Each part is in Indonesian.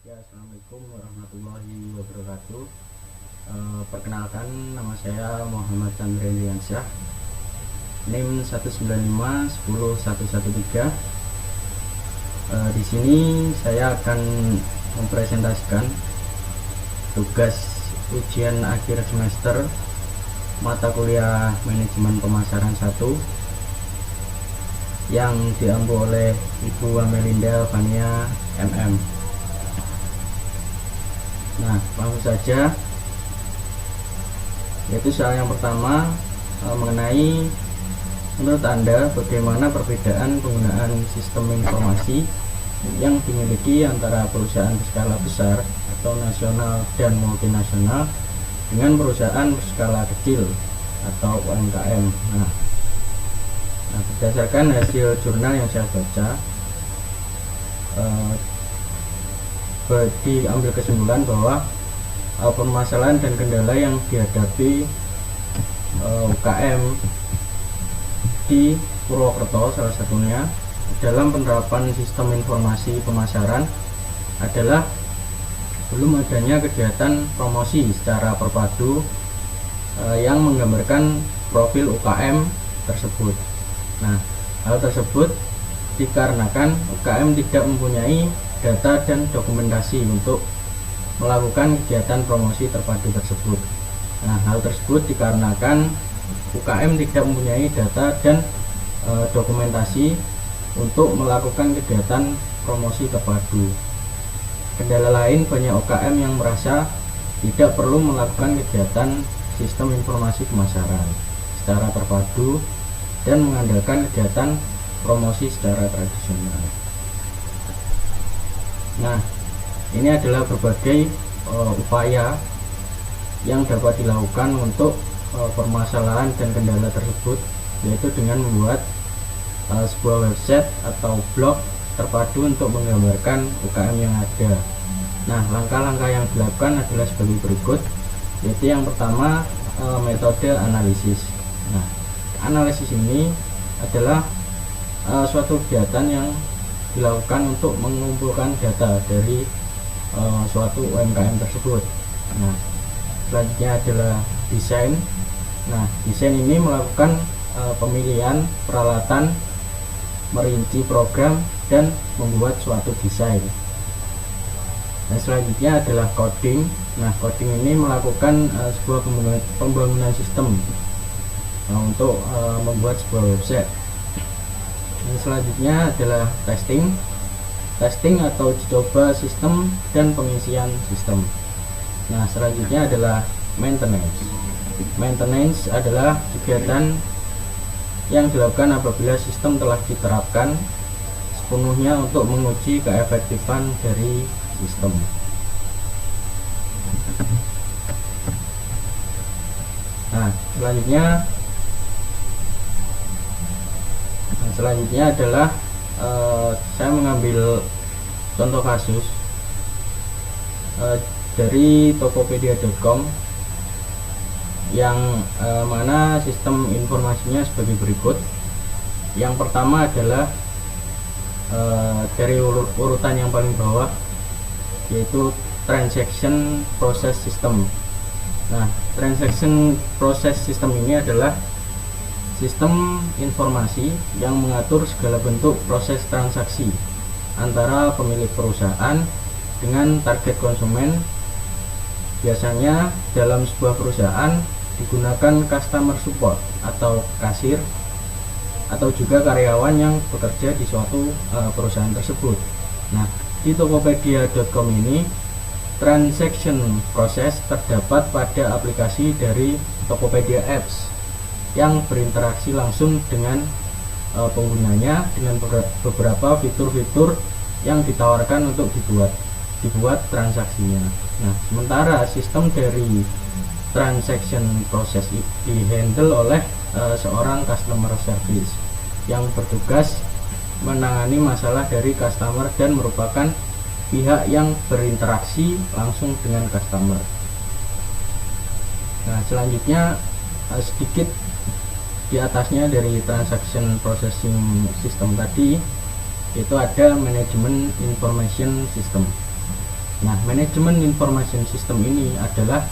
Ya, assalamualaikum warahmatullahi wabarakatuh. Perkenalkan, nama saya Muhammad Chandra Indiansyah, NIM 195-10113. Di sini saya akan mempresentasikan tugas ujian akhir semester mata kuliah manajemen pemasaran 1 yang diampu oleh Ibu Amelinda Vania MM. Nah, langsung saja, yaitu soal yang pertama mengenai menurut Anda bagaimana perbedaan penggunaan sistem informasi yang dimiliki antara perusahaan berskala besar atau nasional dan multinasional dengan perusahaan berskala kecil atau UMKM. Nah, berdasarkan hasil jurnal yang saya baca, diambil kesimpulan bahwa permasalahan dan kendala yang dihadapi UKM di Purwokerto salah satunya dalam penerapan sistem informasi pemasaran adalah belum adanya kegiatan promosi secara terpadu yang menggambarkan profil UKM tersebut. Nah, hal tersebut dikarenakan UKM tidak mempunyai data dan dokumentasi untuk melakukan kegiatan promosi terpadu tersebut. Nah, hal tersebut dikarenakan UKM tidak mempunyai data dan dokumentasi untuk melakukan kegiatan promosi terpadu. Kendala lain, banyak UKM yang merasa tidak perlu melakukan kegiatan sistem informasi pemasaran secara terpadu dan mengandalkan kegiatan promosi secara tradisional. Nah, ini adalah berbagai upaya yang dapat dilakukan untuk permasalahan dan kendala tersebut, yaitu dengan membuat sebuah website atau blog terpadu untuk menggambarkan UKM yang ada. Nah, langkah-langkah yang dilakukan adalah sebagai berikut, yaitu yang pertama metode analisis. Nah, analisis ini adalah suatu kegiatan yang dilakukan untuk mengumpulkan data dari suatu UMKM tersebut. Nah, selanjutnya adalah desain. Nah, desain ini melakukan pemilihan peralatan, merinci program, dan membuat suatu desain. Dan selanjutnya adalah coding. Nah, coding ini melakukan sebuah pembangunan sistem untuk membuat sebuah website. Dan selanjutnya adalah testing atau uji coba sistem dan pengisian sistem. Nah, selanjutnya adalah maintenance adalah kegiatan yang dilakukan apabila sistem telah diterapkan sepenuhnya untuk menguji keefektifan dari sistem. Nah, selanjutnya adalah saya mengambil contoh kasus dari tokopedia.com yang mana sistem informasinya sebagai berikut. Yang pertama adalah dari urutan yang paling bawah, yaitu transaction process system. Nah, transaction process system ini adalah sistem informasi yang mengatur segala bentuk proses transaksi antara pemilik perusahaan dengan target konsumen. Biasanya dalam sebuah perusahaan digunakan customer support atau kasir atau juga karyawan yang bekerja di suatu perusahaan tersebut. Nah, di tokopedia.com ini transaction process terdapat pada aplikasi dari Tokopedia Apps yang berinteraksi langsung dengan penggunanya dengan beberapa fitur-fitur yang ditawarkan untuk dibuat transaksinya. Nah, sementara sistem dari transaction process dihandle oleh seorang customer service yang bertugas menangani masalah dari customer dan merupakan pihak yang berinteraksi langsung dengan customer. Nah, selanjutnya sedikit di atasnya dari transaction processing system tadi, itu ada manajemen information system. Nah, manajemen information system ini adalah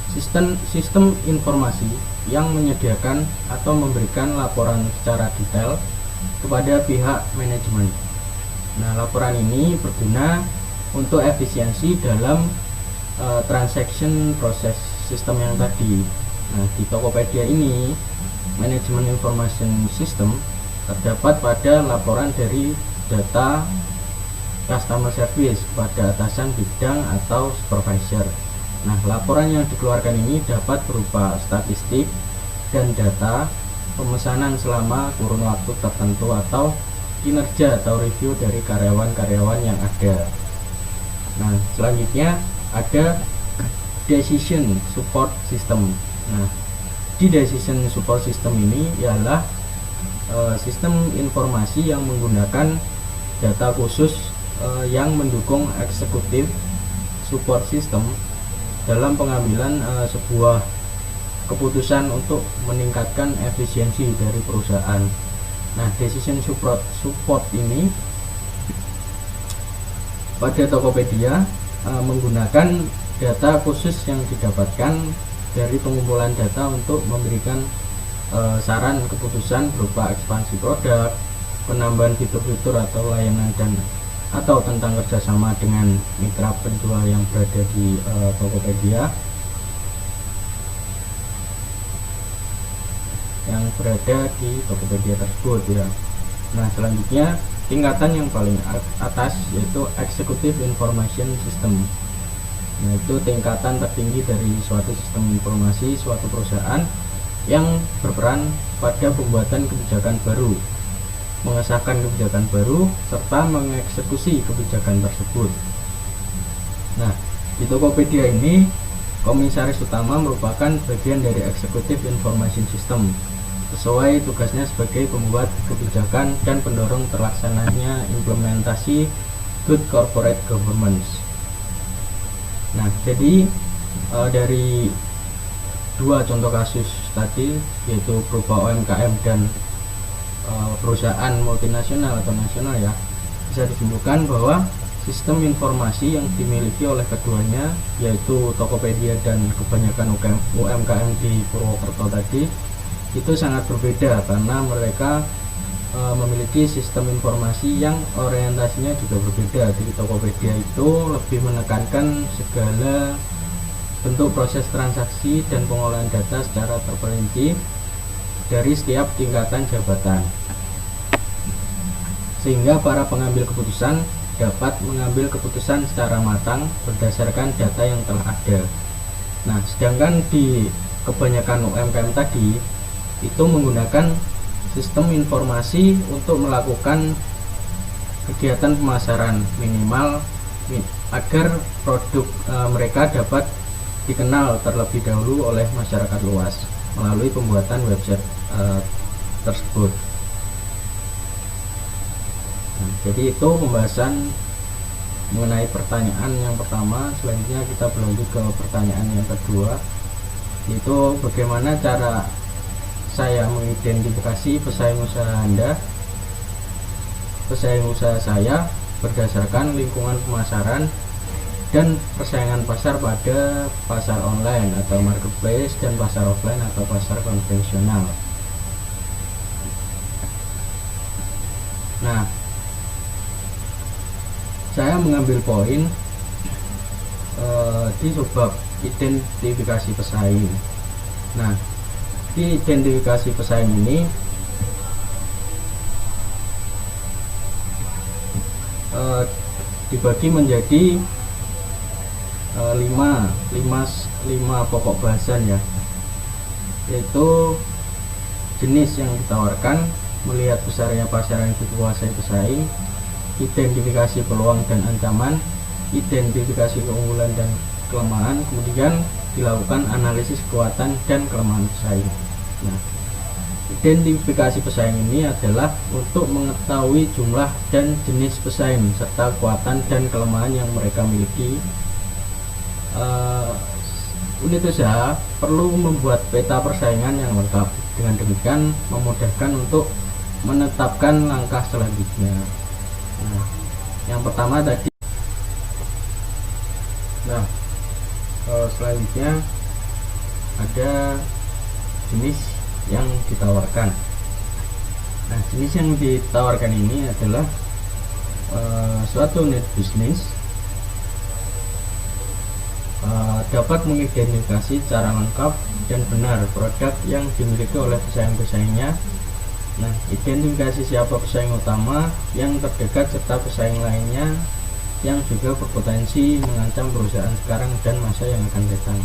sistem informasi yang menyediakan atau memberikan laporan secara detail kepada pihak manajemen. Nah, laporan ini berguna untuk efisiensi dalam transaction proses sistem yang tadi. Nah, di Tokopedia ini manajemen information system terdapat pada laporan dari data customer service pada atasan bidang atau supervisor. Nah, laporan yang dikeluarkan ini dapat berupa statistik dan data pemesanan selama kurun waktu tertentu atau kinerja atau review dari karyawan-karyawan yang ada. Nah, selanjutnya ada decision support system. Nah, di decision support system ini ialah sistem informasi yang menggunakan data khusus yang mendukung eksekutif support system dalam pengambilan sebuah keputusan untuk meningkatkan efisiensi dari perusahaan. Nah, decision support ini pada Tokopedia menggunakan data khusus yang didapatkan dari pengumpulan data untuk memberikan saran keputusan berupa ekspansi produk, penambahan fitur-fitur atau layanan, dan atau tentang kerjasama dengan mitra penjual yang berada di Tokopedia tersebut ya. Nah, selanjutnya tingkatan yang paling atas yaitu Executive Information System. Nah, itu tingkatan tertinggi dari suatu sistem informasi suatu perusahaan yang berperan pada pembuatan kebijakan baru, mengesahkan kebijakan baru, serta mengeksekusi kebijakan tersebut. Nah, di Tokopedia ini komisaris utama merupakan bagian dari Executive Information System sesuai tugasnya sebagai pembuat kebijakan dan pendorong terlaksananya implementasi Good Corporate Governance. Nah, jadi dari dua contoh kasus tadi, yaitu berupa UMKM dan perusahaan multinasional atau nasional ya, bisa disimpulkan bahwa sistem informasi yang dimiliki oleh keduanya, yaitu Tokopedia dan kebanyakan UMKM di Purwokerto tadi, itu sangat berbeda karena mereka memiliki sistem informasi yang orientasinya juga berbeda. Di Tokopedia itu lebih menekankan segala bentuk proses transaksi dan pengolahan data secara terperinci dari setiap tingkatan jabatan, sehingga para pengambil keputusan dapat mengambil keputusan secara matang berdasarkan data yang telah ada. Nah, sedangkan di kebanyakan UMKM tadi itu menggunakan sistem informasi untuk melakukan kegiatan pemasaran minimal agar produk mereka dapat dikenal terlebih dahulu oleh masyarakat luas melalui pembuatan website tersebut. Nah, jadi itu pembahasan mengenai pertanyaan yang pertama. Selanjutnya kita berlanjut ke pertanyaan yang kedua, yaitu bagaimana cara saya mengidentifikasi pesaing usaha saya berdasarkan lingkungan pemasaran dan persaingan pasar pada pasar online atau marketplace dan pasar offline atau pasar konvensional. Nah, saya mengambil poin di subbab identifikasi pesaing. Nah, di identifikasi pesaing ini dibagi menjadi 5 pokok bahasan ya, yaitu jenis yang ditawarkan, melihat besarnya pasar yang dikuasai pesaing, identifikasi peluang dan ancaman, identifikasi keunggulan dan kelemahan, kemudian dilakukan analisis kekuatan dan kelemahan pesaing. Nah, identifikasi pesaing ini adalah untuk mengetahui jumlah dan jenis pesaing serta kekuatan dan kelemahan yang mereka miliki. Unit usaha perlu membuat peta persaingan yang lengkap. Dengan demikian memudahkan untuk menetapkan langkah selanjutnya. Nah, yang pertama tadi Nah, selanjutnya ada jenis yang ditawarkan. Nah, jenis yang ditawarkan ini adalah suatu unit bisnis dapat mengidentifikasi secara lengkap dan benar produk yang dimiliki oleh pesaing-pesaingnya. Nah, identifikasi siapa pesaing utama, yang terdekat, serta pesaing lainnya yang juga berpotensi mengancam perusahaan sekarang dan masa yang akan datang.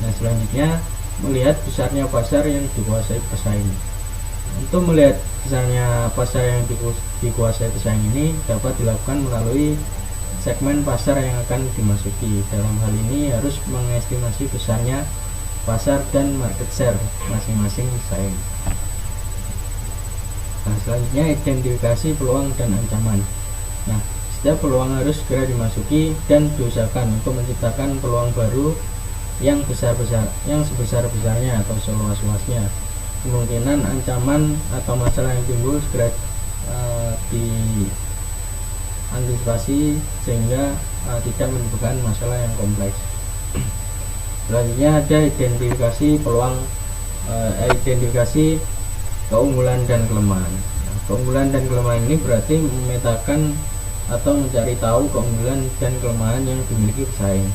Nah, selanjutnya melihat besarnya pasar yang dikuasai pesaing. Untuk melihat besarnya pasar yang dikuasai pesaing ini dapat dilakukan melalui segmen pasar yang akan dimasuki. Dalam hal ini harus mengestimasi besarnya pasar dan market share masing-masing pesaing. Nah, selanjutnya identifikasi peluang dan ancaman. Nah, setiap peluang harus segera dimasuki dan diusahakan untuk menciptakan peluang baru yang sebesar-besarnya atau seluas-luasnya. Kemungkinan ancaman atau masalah yang timbul segera diantisipasi sehingga tidak menimbulkan masalah yang kompleks. Selanjutnya ada identifikasi peluang, identifikasi keunggulan dan kelemahan. Nah, keunggulan dan kelemahan ini berarti memetakan atau mencari tahu keunggulan dan kelemahan yang dimiliki pesaing.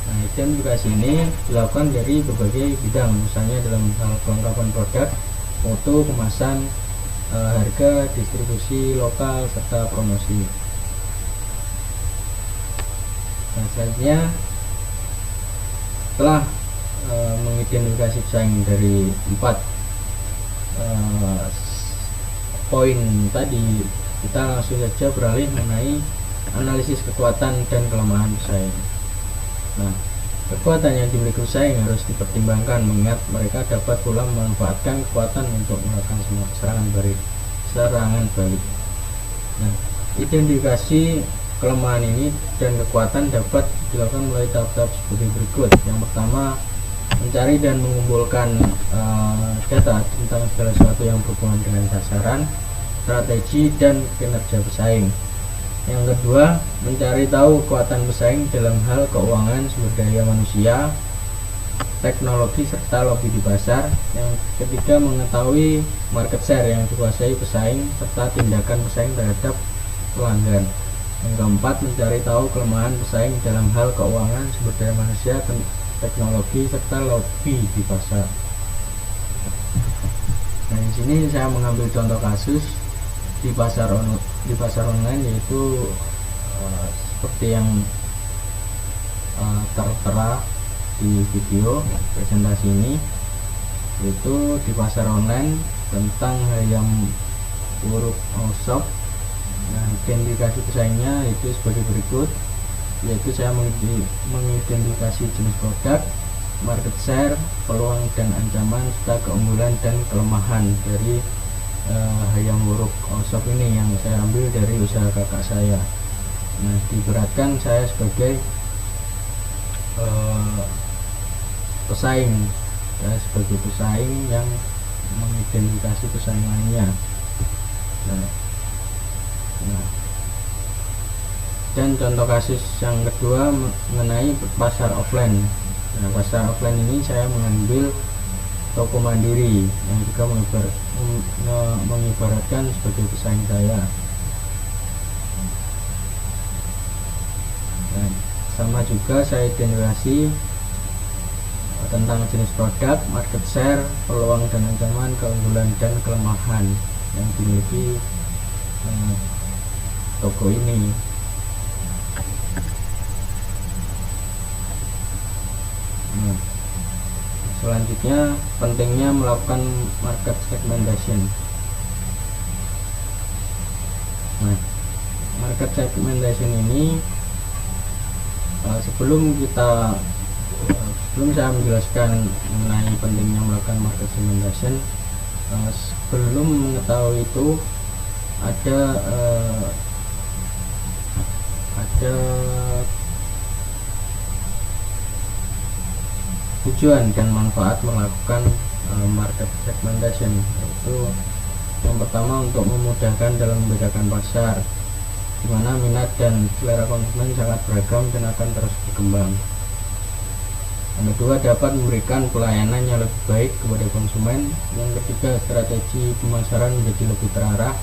Nah, identifikasi ini dilakukan dari berbagai bidang, misalnya dalam hal kelengkapan produk, mutu, kemasan, harga, distribusi lokal, serta promosi. Nah, selanjutnya setelah mengidentifikasi pesaing dari 4 poin tadi, kita langsung saja beralih mengenai analisis kekuatan dan kelemahan pesaing. Nah, kekuatan yang dimiliki pesaing harus dipertimbangkan mengingat mereka dapat pula memanfaatkan kekuatan untuk melakukan serangan balik. Nah, identifikasi kelemahan ini dan kekuatan dapat dilakukan melalui tahap-tahap seperti berikut. Yang pertama, mencari dan mengumpulkan data tentang segala sesuatu yang berhubungan dengan sasaran, strategi, dan kinerja pesaing. Yang kedua, mencari tahu kekuatan pesaing dalam hal keuangan, sumber daya manusia, teknologi, serta lobby di pasar. Yang ketiga, mengetahui market share yang dikuasai pesaing serta tindakan pesaing terhadap pelanggan. Yang keempat, mencari tahu kelemahan pesaing dalam hal keuangan, sumber daya manusia, teknologi, serta lobby di pasar. Nah, di sini saya mengambil contoh kasus di pasar online, yaitu seperti yang tertera di video presentasi ini, yaitu di pasar online tentang ayam uruk shop. Nah, identifikasi pesaingnya itu sebagai berikut, yaitu saya mengidentifikasi jenis produk, market share, peluang dan ancaman, serta keunggulan dan kelemahan dari ayam uruk shop ini yang saya ambil dari usaha kakak saya. Nah, diberatkan saya sebagai pesaing, sebagai pesaing yang mengidentifikasi pesaing lainnya. Nah, dan contoh kasus yang kedua mengenai pasar offline. Nah, pasar offline ini saya mengambil toko mandiri yang juga mengibaratkan sebagai pesaing saya. Dan sama juga saya identifikasi tentang jenis produk, market share, peluang dan ancaman, keunggulan dan kelemahan yang dimiliki toko ini. Nah, selanjutnya pentingnya melakukan market segmentation. Nah, market segmentation ini sebelum saya menjelaskan mengenai pentingnya melakukan market segmentation, sebelum mengetahui itu ada tujuan dan manfaat melakukan market segmentation, yaitu yang pertama untuk memudahkan dalam membedakan pasar, di mana minat dan selera konsumen sangat beragam dan akan terus berkembang. Yang kedua, dapat memberikan pelayanan yang lebih baik kepada konsumen. Yang ketiga, strategi pemasaran menjadi lebih terarah,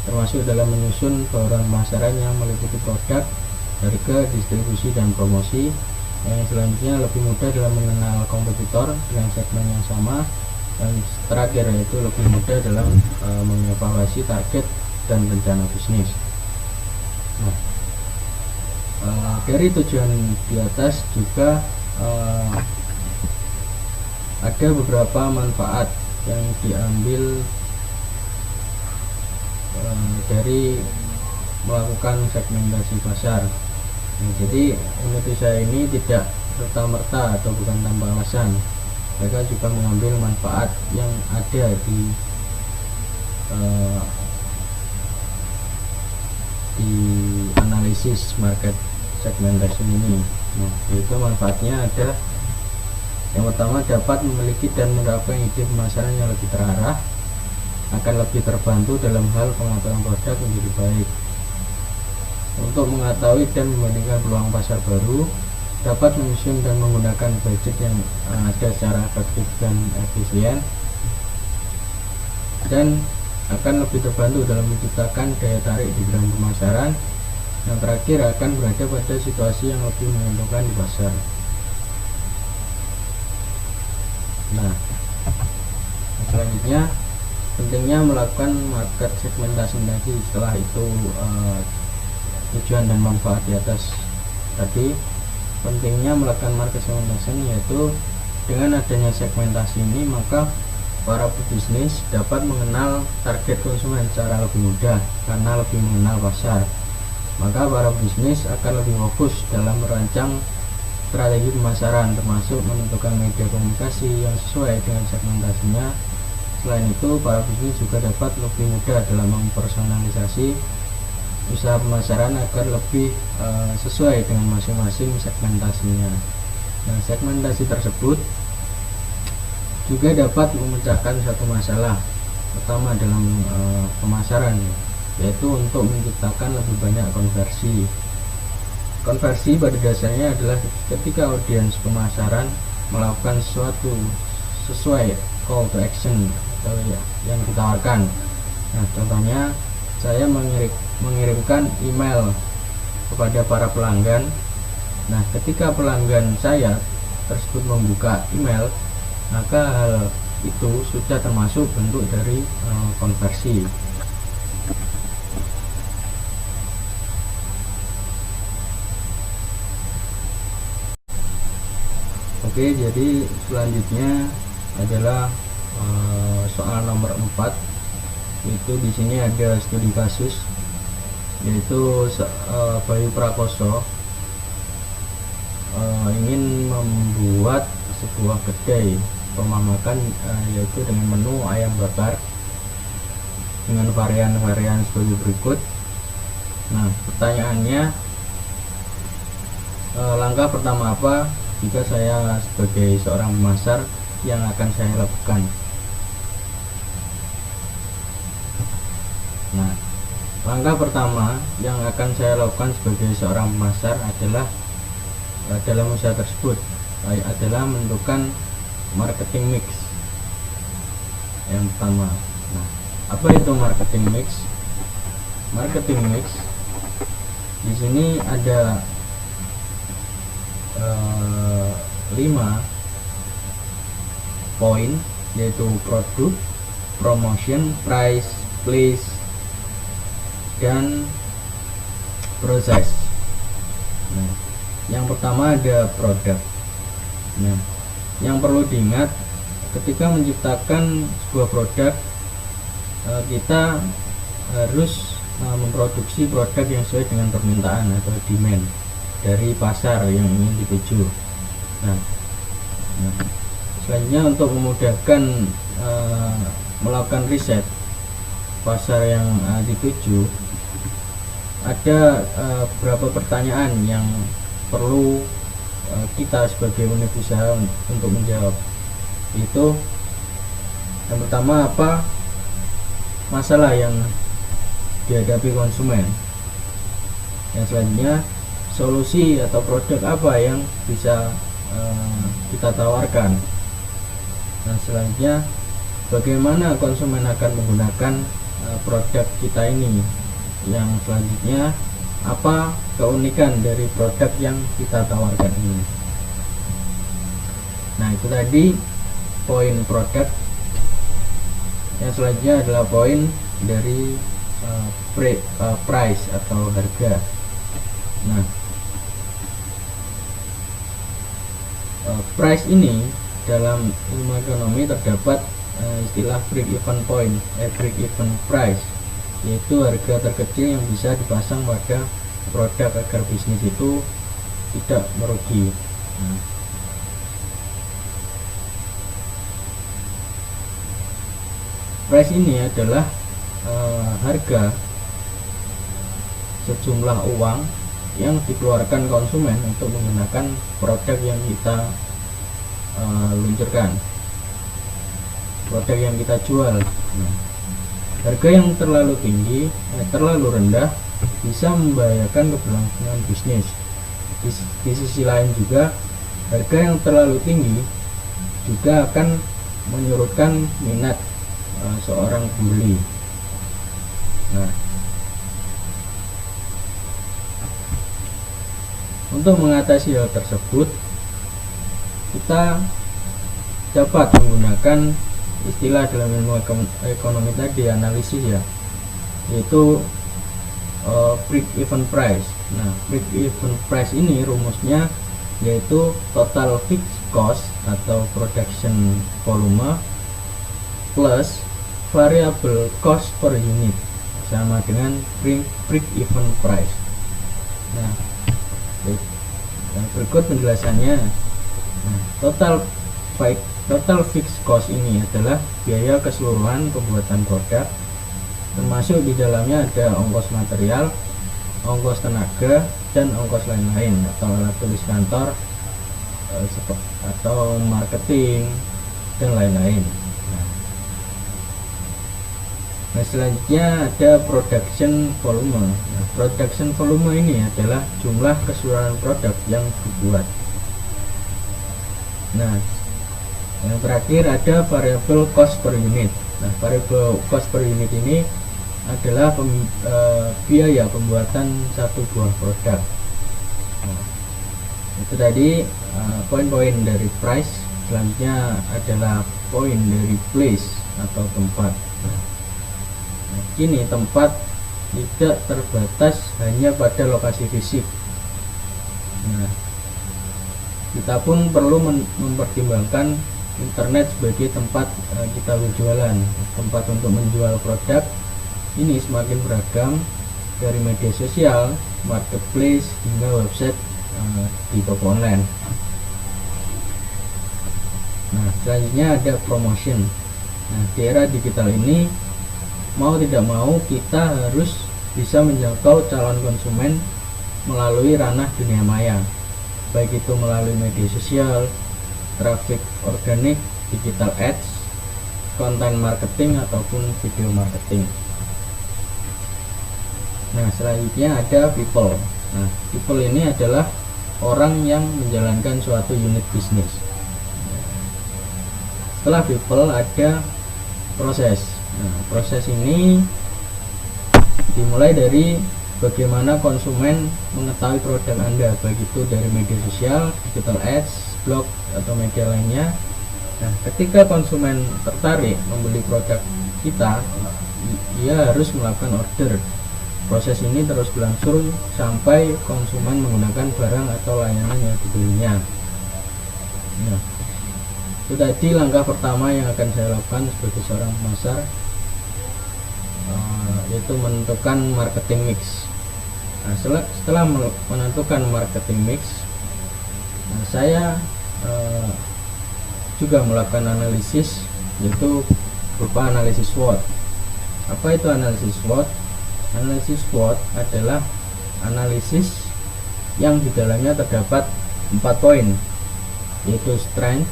termasuk dalam menyusun bauran pemasaran yang meliputi produk, harga, distribusi, dan promosi. Yang selanjutnya, lebih mudah dalam mengenal kompetitor dengan segmen yang sama. Dan terakhir, yaitu lebih mudah dalam mengevaluasi target dan rencana bisnis. Nah, dari tujuan di atas juga ada beberapa manfaat yang diambil dari melakukan segmentasi pasar. Nah, jadi unit usaha ini tidak serta-merta atau bukan tanpa alasan. Mereka juga mengambil manfaat yang ada di analisis market segmentation ini. Nah, itu manfaatnya ada. Yang pertama, dapat memiliki dan menerapkan ide pemasaran yang lebih terarah, akan lebih terbantu dalam hal pengaturan produk menjadi baik. Untuk mengetahui dan membandingkan peluang pasar baru, dapat menyusun dan menggunakan budget yang ada secara efektif dan efisien, dan akan lebih terbantu dalam menciptakan daya tarik di bidang pemasaran. Yang terakhir, akan berada pada situasi yang lebih menguntungkan di pasar. Nah, selanjutnya pentingnya melakukan market segmentasi tadi. Setelah itu tujuan dan manfaat di atas tadi, pentingnya melakukan market segmentation, yaitu dengan adanya segmentasi ini maka para pebisnis dapat mengenal target konsumen secara lebih mudah karena lebih mengenal pasar. Maka para bisnis akan lebih fokus dalam merancang strategi pemasaran, termasuk menentukan media komunikasi yang sesuai dengan segmentasinya. Selain itu, para bisnis juga dapat lebih mudah dalam mempersonalisasi usaha pemasaran agar lebih sesuai dengan masing-masing segmentasinya. Nah, segmentasi tersebut juga dapat memecahkan satu masalah pertama dalam pemasaran, yaitu untuk menciptakan lebih banyak konversi. Konversi pada dasarnya adalah ketika audiens pemasaran melakukan sesuatu sesuai call to action atau yang ditawarkan. Nah, contohnya saya mengirimkan email kepada para pelanggan. Nah, ketika pelanggan saya tersebut membuka email, maka hal itu sudah termasuk bentuk dari konversi. Oke, jadi selanjutnya adalah soal nomor 4. Itu di sini ada studi kasus, yaitu Bayu Prakoso ingin membuat sebuah kedai rumah makan, yaitu dengan menu ayam bakar dengan varian-varian sebagai berikut. Nah, pertanyaannya, langkah pertama apa jika saya sebagai seorang pemasar yang akan saya lakukan? Nah, langkah pertama yang akan saya lakukan sebagai seorang pemasar adalah dalam usaha tersebut adalah menentukan marketing mix yang pertama. Nah, apa itu marketing mix? Marketing mix di sini ada 5 poin, yaitu produk, promotion, price, place, dan proses. Nah, yang pertama ada produk. Nah, yang perlu diingat ketika menciptakan sebuah produk, kita harus memproduksi produk yang sesuai dengan permintaan atau demand dari pasar yang ingin dituju. Nah, selanjutnya untuk memudahkan melakukan riset pasar yang dituju, ada beberapa pertanyaan yang perlu kita sebagai unit usaha untuk menjawab. Itu yang pertama, apa masalah yang dihadapi konsumen? Yang selanjutnya, solusi atau produk apa yang bisa kita tawarkan. Dan selanjutnya, bagaimana konsumen akan menggunakan produk kita ini. Yang selanjutnya, apa keunikan dari produk yang kita tawarkan ini. Nah, itu tadi poin produk. Yang selanjutnya adalah poin dari price atau harga. Nah, price ini dalam ilmu ekonomi terdapat istilah break even point, break even price, yaitu harga terkecil yang bisa dipasang pada produk agar bisnis itu tidak merugi. Nah, price ini adalah harga sejumlah uang yang dikeluarkan konsumen untuk menggunakan produk yang kita luncurkan, produk yang kita jual. Nah, harga yang terlalu tinggi, terlalu rendah bisa membahayakan keberlangsungan bisnis. Di sisi lain juga, harga yang terlalu tinggi juga akan menyurutkan minat seorang pembeli. Nah, untuk mengatasi hal tersebut, kita dapat menggunakan istilah dalam ilmu ekonomi tadi, analisis ya, yaitu break even price. Nah, break even price ini rumusnya yaitu total fixed cost atau production volume plus variable cost per unit sama dengan break even price. Nah, berikut penjelasannya. Nah, total fixed cost ini adalah biaya keseluruhan pembuatan produk, termasuk di dalamnya ada ongkos material, ongkos tenaga, dan ongkos lain-lain atau alat tulis kantor atau marketing dan lain-lain. Nah, selanjutnya ada production volume. Nah, production volume ini adalah jumlah keseluruhan produk yang dibuat. Nah, yang terakhir ada variable cost per unit. Nah, variable cost per unit ini adalah biaya pembuatan satu buah produk. Nah, itu tadi poin-poin dari price. Selanjutnya adalah poin dari place atau tempat. Kini tempat tidak terbatas hanya pada lokasi fisik. Nah, kita pun perlu mempertimbangkan internet sebagai tempat kita berjualan. Tempat untuk menjual produk ini semakin beragam, dari media sosial, marketplace, hingga website di toko online. Nah, selanjutnya ada promotion. Nah, di era digital ini, mau tidak mau kita harus bisa menjangkau calon konsumen melalui ranah dunia maya, baik itu melalui media sosial, traffic organik, digital ads, konten marketing, ataupun video marketing. Nah, selanjutnya ada people. Nah, people ini adalah orang yang menjalankan suatu unit bisnis. Setelah people ada proses. Nah, proses ini dimulai dari bagaimana konsumen mengetahui produk Anda, baik itu dari media sosial, digital ads, blog, atau media lainnya. Nah, ketika konsumen tertarik membeli produk kita, ia harus melakukan order. Proses ini terus berlangsung sampai konsumen menggunakan barang atau layanan yang dibelinya. Nah, itu tadi langkah pertama yang akan saya lakukan sebagai seorang pemasar, yaitu menentukan marketing mix. Nah, setelah menentukan marketing mix, saya juga melakukan analisis, yaitu berupa analisis SWOT. Apa itu analisis SWOT? Analisis SWOT adalah analisis yang di dalamnya terdapat 4 poin, yaitu strength.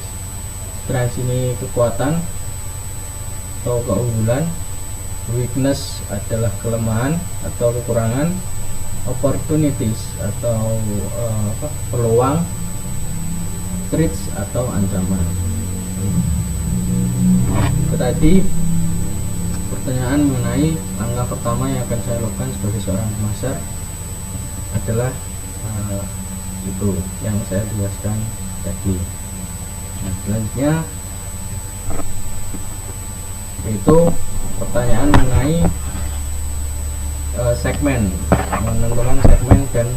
Strength ini kekuatan atau keunggulan, weakness adalah kelemahan atau kekurangan, opportunities atau peluang, threats atau ancaman. Itu tadi pertanyaan mengenai langkah pertama yang akan saya lakukan sebagai seorang pemasar adalah itu yang saya jelaskan tadi. Nah, selanjutnya yaitu pertanyaan mengenai segmen, menentukan segmen dan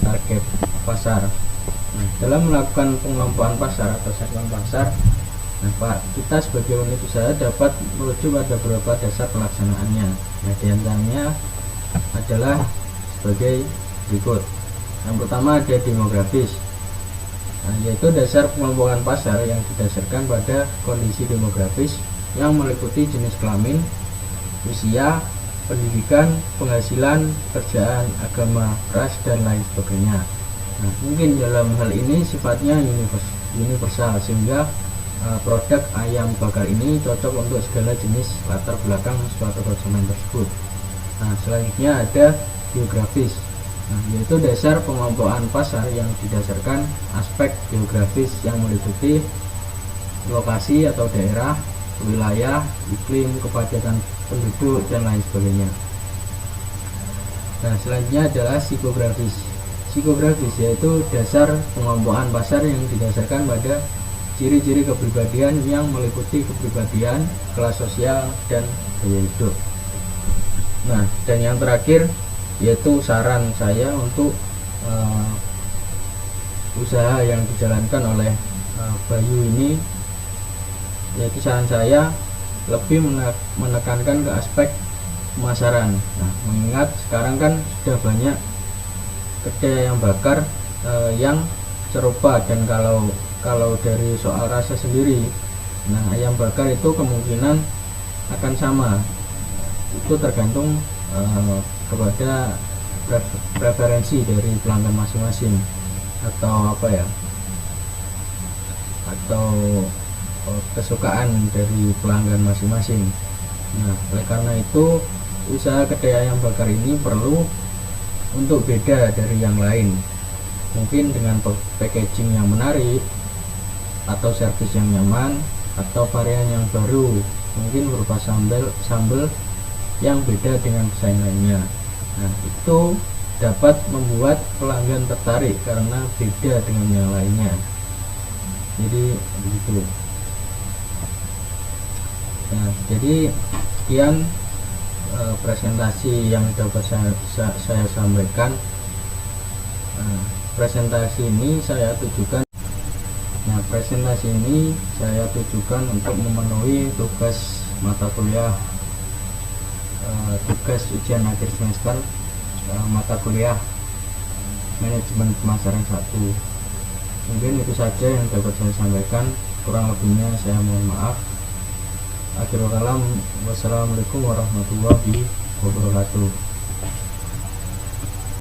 target pasar. Nah, dalam melakukan pengelompokan pasar atau segmen pasar, kita sebagai unit usaha dapat merujuk pada beberapa dasar pelaksanaannya. Nah, diantaranya adalah sebagai berikut. Yang pertama ada demografis, yaitu dasar pengelompokan pasar yang didasarkan pada kondisi demografis yang meliputi jenis kelamin, usia, pendidikan, penghasilan, pekerjaan, agama, ras, dan lain sebagainya. Nah, mungkin dalam hal ini sifatnya universal sehingga produk ayam bakar ini cocok untuk segala jenis latar belakang suatu konsumen tersebut. Nah, selanjutnya ada geografis, yaitu dasar pengelompokan pasar yang didasarkan aspek geografis yang meliputi lokasi atau daerah, wilayah, iklim, kepadatan penduduk, dan lain sebagainya. Nah, selanjutnya adalah psikografis. Psikografis yaitu dasar pengelompokan pasar yang didasarkan pada ciri-ciri kepribadian yang meliputi kepribadian, kelas sosial, dan gaya hidup. Nah, dan yang terakhir yaitu saran saya untuk usaha yang dijalankan oleh Bayu ini, yaitu saran saya lebih menekankan ke aspek pemasaran. Nah, mengingat sekarang kan sudah banyak kedai ayam bakar yang serupa, dan kalau dari soal rasa sendiri, nah ayam bakar itu kemungkinan akan sama. Itu tergantung kepada preferensi dari pelanggan masing-masing atau kesukaan dari pelanggan masing-masing. Nah, oleh karena itu usaha kedai ayam bakar ini perlu untuk beda dari yang lain, mungkin dengan packaging yang menarik atau servis yang nyaman atau varian yang baru, mungkin berupa sambal yang beda dengan pesaing lainnya. Nah, itu dapat membuat pelanggan tertarik karena beda dengan yang lainnya. Jadi begitu. Nah, jadi sekian presentasi yang dapat saya sampaikan. Presentasi ini saya tujukan untuk memenuhi tugas mata kuliah, tugas ujian akhir semester mata kuliah manajemen pemasaran 1. Mungkin itu saja yang dapat saya sampaikan, kurang lebihnya saya mohon maaf. Akhirul kalam, wassalamualaikum warahmatullahi wabarakatuh.